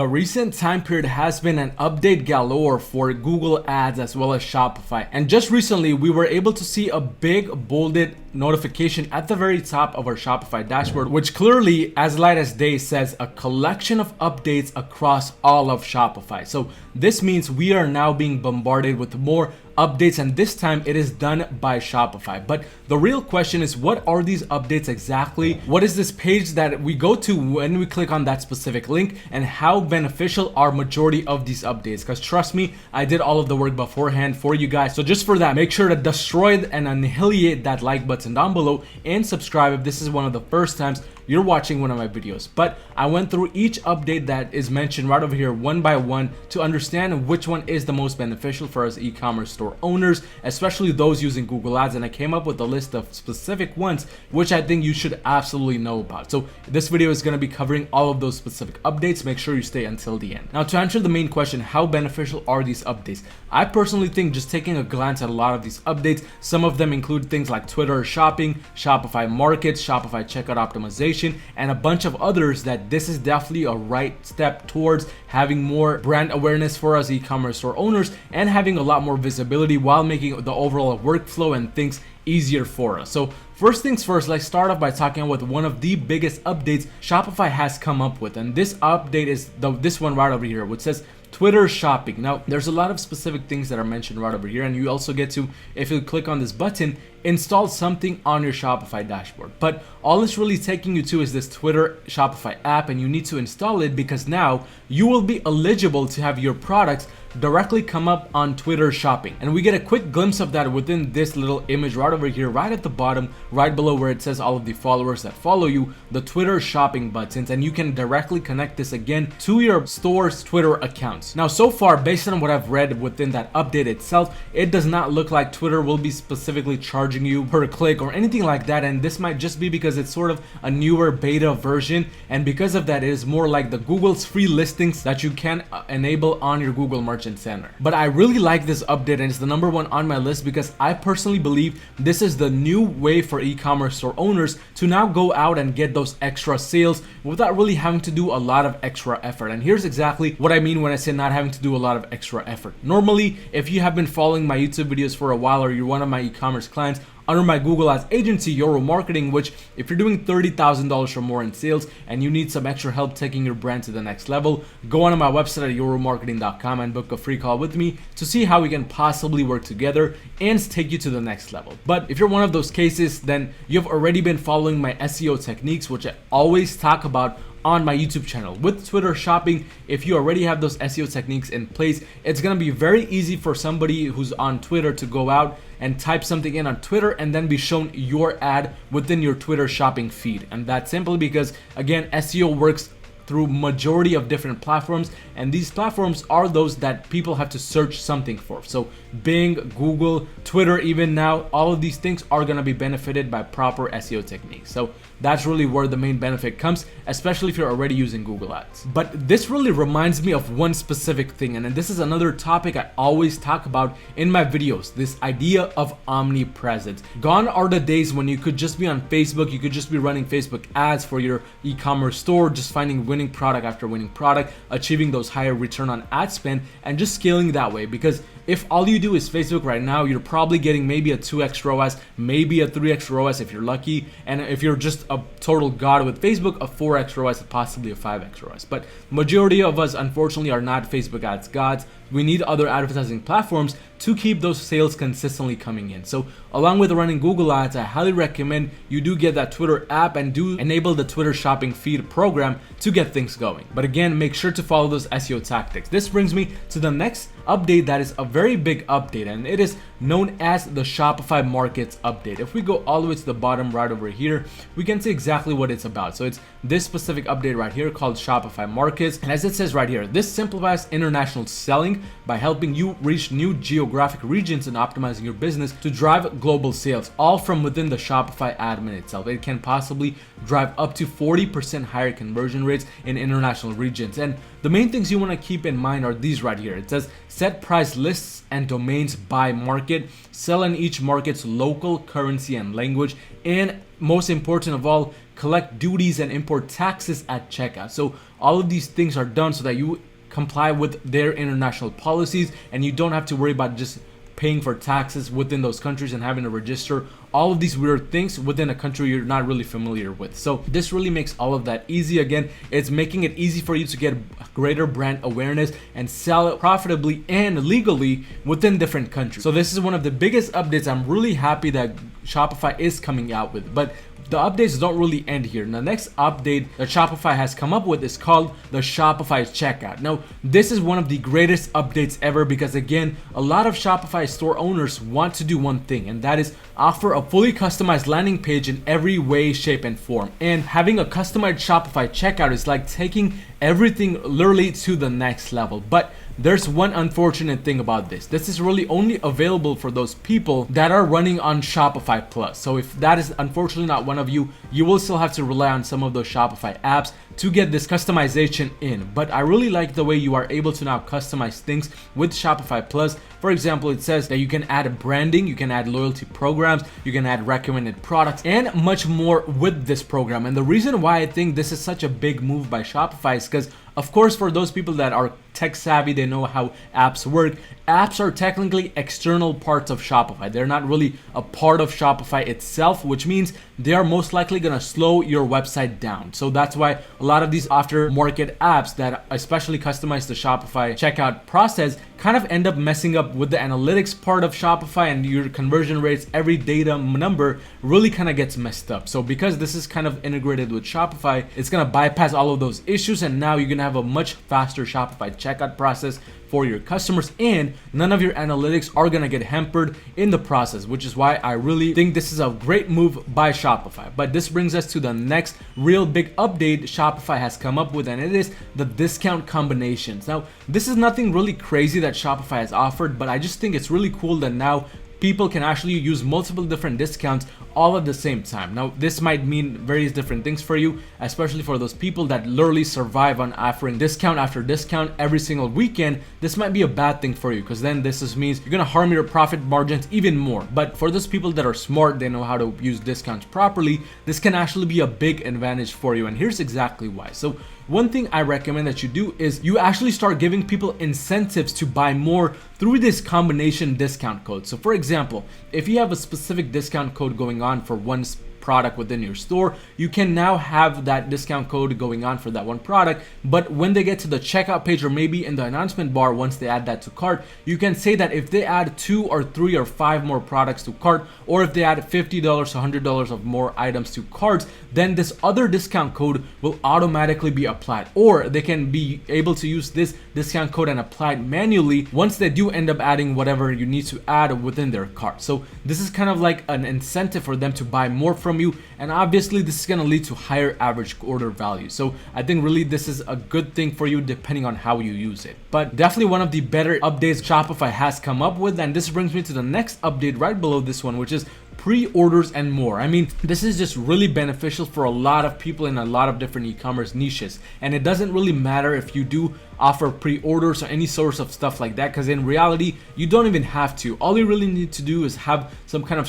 The recent time period has been an update galore for Google Ads as well as Shopify. And just recently, we were able to see a big bolded notification at the very top of our Shopify dashboard, which clearly, as light as day, says a collection of updates across all of Shopify. So this means we are now being bombarded with more updates, and this time it is done by Shopify. But the real question is, what are these updates exactly? What is this page that we go to when we click on that specific link, and how beneficial are majority of these updates? Because trust me, I did all of the work beforehand for you guys. So just for that, make sure to destroy and annihilate that like button down below and subscribe if this is one of the first times you're watching one of my videos. But I went through each update that is mentioned right over here one by one to understand which one is the most beneficial for us e-commerce store owners, especially those using Google Ads, and I came up with a list of specific ones which I think you should absolutely know about. So this video is going to be covering all of those specific updates. Make sure you stay until the end. Now, to answer the main question, how beneficial are these updates? I personally think, just taking a glance at a lot of these updates, some of them include things like Twitter shopping, Shopify Markets, Shopify Checkout optimization, and a bunch of others, that this is definitely a right step towards having more brand awareness for us e-commerce store owners and having a lot more visibility while making the overall workflow and things easier for us. So first things first, let's start off by talking about one of the biggest updates Shopify has come up with, and this update is this one right over here, which says Twitter shopping. Now, there's a lot of specific things that are mentioned right over here, and you also get to, if you click on this button, install something on your Shopify dashboard. But all it's really taking you to is this Twitter Shopify app, and you need to install it because now you will be eligible to have your products directly come up on Twitter shopping. And we get a quick glimpse of that within this little image right over here, right at the bottom, right below where it says all of the followers that follow you, the Twitter shopping buttons, and you can directly connect this again to your store's Twitter accounts. Now, so far, based on what I've read within that update itself, it does not look like Twitter will be specifically charging you per click or anything like that, and this might just be because it's sort of a newer beta version, and because of that, it is more like the Google's free listings that you can enable on your Google Merchant Center. But I really like this update, and it's the number one on my list because I personally believe this is the new way for e-commerce store owners to now go out and get those extra sales without really having to do a lot of extra effort. And here's exactly what I mean when I say not having to do a lot of extra effort. Normally, if you have been following my YouTube videos for a while, or you're one of my e-commerce clients under my Google Ads agency, Yoro Marketing, which if you're doing $30,000 or more in sales and you need some extra help taking your brand to the next level, go on to my website at yoromarketing.com and book a free call with me to see how we can possibly work together and take you to the next level. But if you're one of those cases, then you've already been following my SEO techniques, which I always talk about on my YouTube channel. With Twitter shopping, if you already have those SEO techniques in place, it's gonna be very easy for somebody who's on Twitter to go out and type something in on Twitter and then be shown your ad within your Twitter shopping feed. And that's simply because, again, SEO works through majority of different platforms, and these platforms are those that people have to search something for. So Bing, Google, Twitter, even now, all of these things are going to be benefited by proper SEO techniques. So that's really where the main benefit comes, especially if you're already using Google Ads. But this really reminds me of one specific thing, and this is another topic I always talk about in my videos, this idea of omnipresence. Gone are the days when you could just be on Facebook, you could just be running Facebook ads for your e-commerce store, just finding winning product after winning product, achieving those higher return on ad spend, and just scaling that way. Because if all you do is Facebook right now, you're probably getting maybe a 2x ROAS, maybe a 3x ROAS if you're lucky, and if you're just a total god with Facebook, a 4x ROAS, possibly a 5x ROAS. But majority of us, unfortunately, are not Facebook ads gods. We need other advertising platforms to keep those sales consistently coming in. So along with running Google Ads, I highly recommend you do get that Twitter app and do enable the Twitter shopping feed program to get things going. But again, make sure to follow those SEO tactics. This brings me to the next update that is a very big update, and it is known as the Shopify Markets update. If we go all the way to the bottom right over here, we can see exactly what it's about. So it's this specific update right here called Shopify Markets, and as it says right here, this simplifies international selling by helping you reach new geographic regions and optimizing your business to drive global sales, all from within the Shopify admin itself. It can possibly drive up to 40% higher conversion rates in international regions. And the main things you want to keep in mind are these right here. It says set price lists and domains by market market, sell in each market's local currency and language, and most important of all, collect duties and import taxes at checkout. So all of these things are done so that you comply with their international policies and you don't have to worry about just paying for taxes within those countries and having to register all of these weird things within a country you're not really familiar with. So this really makes all of that easy. Again, it's making it easy for you to get greater brand awareness and sell it profitably and legally within different countries. So this is one of the biggest updates I'm really happy that Shopify is coming out with. But the updates don't really end here. The next update that Shopify has come up with is called the Shopify Checkout. Now, this is one of the greatest updates ever because again, a lot of Shopify store owners want to do one thing, and that is offer a fully customized landing page in every way, shape, and form. And having a customized Shopify Checkout is like taking everything literally to the next level. But there's one unfortunate thing about this. This is really only available for those people that are running on Shopify Plus. So if that is unfortunately not one of you, you will still have to rely on some of those Shopify apps to get this customization in. But I really like the way you are able to now customize things with Shopify Plus. For example, it says that you can add branding, you can add loyalty programs, you can add recommended products, and much more with this program. And the reason why I think this is such a big move by Shopify is because, of course, for those people that are tech savvy, they know how apps work. Apps are technically external parts of Shopify. They're not really a part of Shopify itself, which means they are most likely going to slow your website down. So that's why a lot of these aftermarket apps that especially customize the Shopify checkout process kind of end up messing up with the analytics part of Shopify, and your conversion rates, every data number really kind of gets messed up. So because this is kind of integrated with Shopify, it's going to bypass all of those issues, and now you're going to have a much faster Shopify checkout process for your customers, and none of your analytics are going to get hampered in the process, which is why I really think this is a great move by Shopify. But this brings us to the next real big update Shopify has come up with, and it is the discount combinations. Now, this is nothing really crazy that Shopify has offered, but I just think it's really cool that now people can actually use multiple different discounts all at the same time. Now, this might mean various different things for you, especially for those people that literally survive on offering discount after discount every single weekend. This might be a bad thing for you because then this just means you're gonna harm your profit margins even more. But for those people that are smart, they know how to use discounts properly, this can actually be a big advantage for you, and here's exactly why. So one thing I recommend that you do is you actually start giving people incentives to buy more through this combination discount code. So for example, if you have a specific discount code going on for one product within your store, you can now have that discount code going on for that one product. But when they get to the checkout page, or maybe in the announcement bar, once they add that to cart, you can say that if they add 2 or 3 or 5 more products to cart, or if they add $50 to $100 of more items to carts, then this other discount code will automatically be applied. Or they can be able to use this discount code and apply it manually once they do end up adding whatever you need to add within their cart. So this is kind of like an incentive for them to buy more from you, and obviously this is going to lead to higher average order value. So I think really this is a good thing for you depending on how you use it. But definitely one of the better updates Shopify has come up with, and this brings me to the next update right below this one, which is pre-orders and more. I mean, this is just really beneficial for a lot of people in a lot of different e-commerce niches, and it doesn't really matter if you do offer pre-orders or any source of stuff like that, because in reality you don't even have to. All you really need to do is have some kind of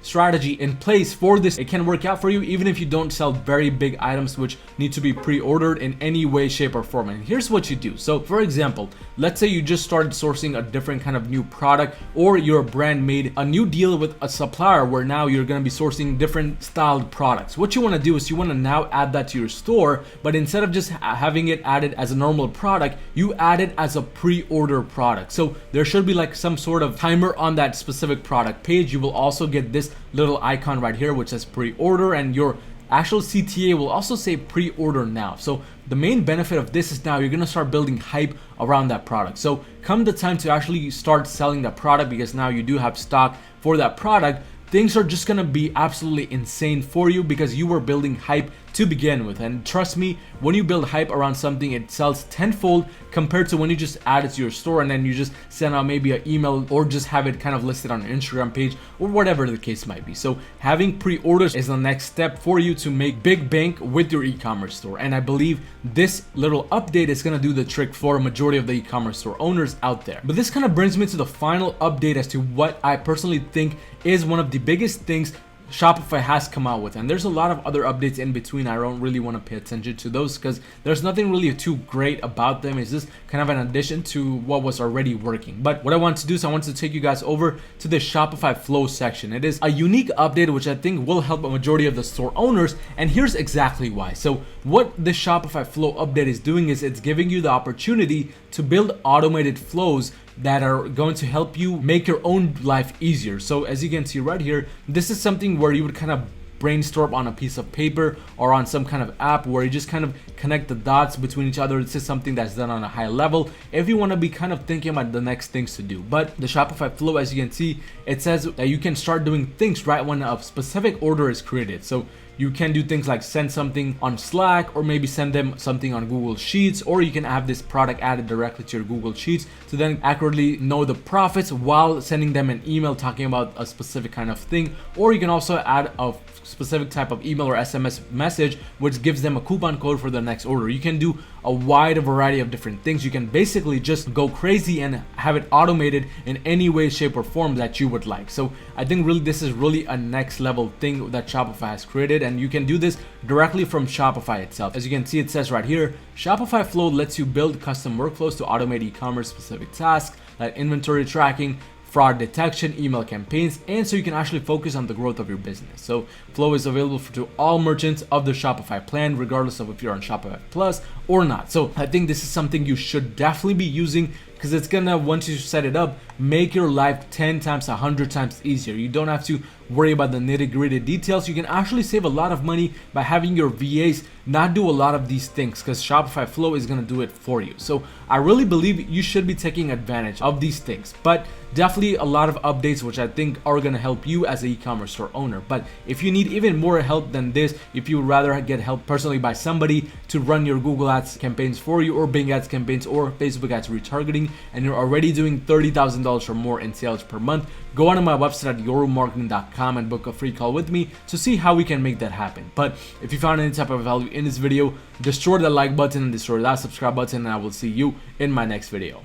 strategy in place for this. It can work out for you even if you don't sell very big items which need to be pre-ordered in any way, shape, or form. And here's what you do. So for example, let's say you just started sourcing a different kind of new product, or your brand made a new deal with a supplier where now you're going to be sourcing different styled products. What you want to do is you want to now add that to your store, but instead of just having it added as a normal product, you add it as a pre-order product. So there should be like some sort of timer on that specific product page. You will also get this little icon right here which says pre-order, and your actual CTA will also say pre-order now. So the main benefit of this is now you're going to start building hype around that product. So come the time to actually start selling that product, because now you do have stock for that product, things are just going to be absolutely insane for you because you were building hype to begin with. And trust me, when you build hype around something, it sells tenfold compared to when you just add it to your store and then you just send out maybe an email or just have it kind of listed on an Instagram page or whatever the case might be. So having pre-orders is the next step for you to make big bank with your e-commerce store. And I believe this little update is going to do the trick for a majority of the e-commerce store owners out there. But this kind of brings me to the final update as to what I personally think is one of the biggest things Shopify has come out with, and there's a lot of other updates in between. I don't really want to pay attention to those because there's nothing really too great about them. It's just kind of an addition to what was already working. But what I want to do is I want to take you guys over to the Shopify Flow section. It is a unique update which I think will help a majority of the store owners, and here's exactly why. So what the Shopify Flow update is doing is it's giving you the opportunity to build automated flows that are going to help you make your own life easier. So as you can see right here, this is something where you would kind of brainstorm on a piece of paper or on some kind of app where you just kind of connect the dots between each other. This is something that's done on a high level if you want to be kind of thinking about the next things to do. But the Shopify Flow, as you can see, it says that you can start doing things right when a specific order is created. So you can do things like send something on Slack or maybe send them something on Google Sheets, or you can have this product added directly to your Google Sheets to then accurately know the profits while sending them an email talking about a specific kind of thing. Or you can also add a specific type of email or SMS message which gives them a coupon code for the next order. You can do a wide variety of different things. You can basically just go crazy and have it automated in any way, shape, or form that you would like. So I think really this is really a next level thing that Shopify has created, and you can do this directly from Shopify itself. As you can see, it says right here, Shopify Flow lets you build custom workflows to automate e-commerce specific tasks like inventory tracking, fraud detection, email campaigns, and so you can actually focus on the growth of your business. So Flow is available to all merchants of the Shopify plan, regardless of if you're on Shopify Plus or not. So I think this is something you should definitely be using because it's gonna, once you set it up, make your life 10 times, 100 times easier. You don't have to worry about the nitty-gritty details. You can actually save a lot of money by having your VAs not do a lot of these things because Shopify Flow is gonna do it for you. So I really believe you should be taking advantage of these things, but definitely a lot of updates which I think are gonna help you as an e-commerce store owner. But if you need even more help than this, if you would rather get help personally by somebody to run your Google Ads campaigns for you, or Bing Ads campaigns, or Facebook Ads retargeting, and you're already doing $30,000 or more in sales per month, go onto my website at yourmarketing.com and book a free call with me to see how we can make that happen. But if you found any type of value in this video, destroy the like button and destroy that subscribe button, and I will see you in my next video.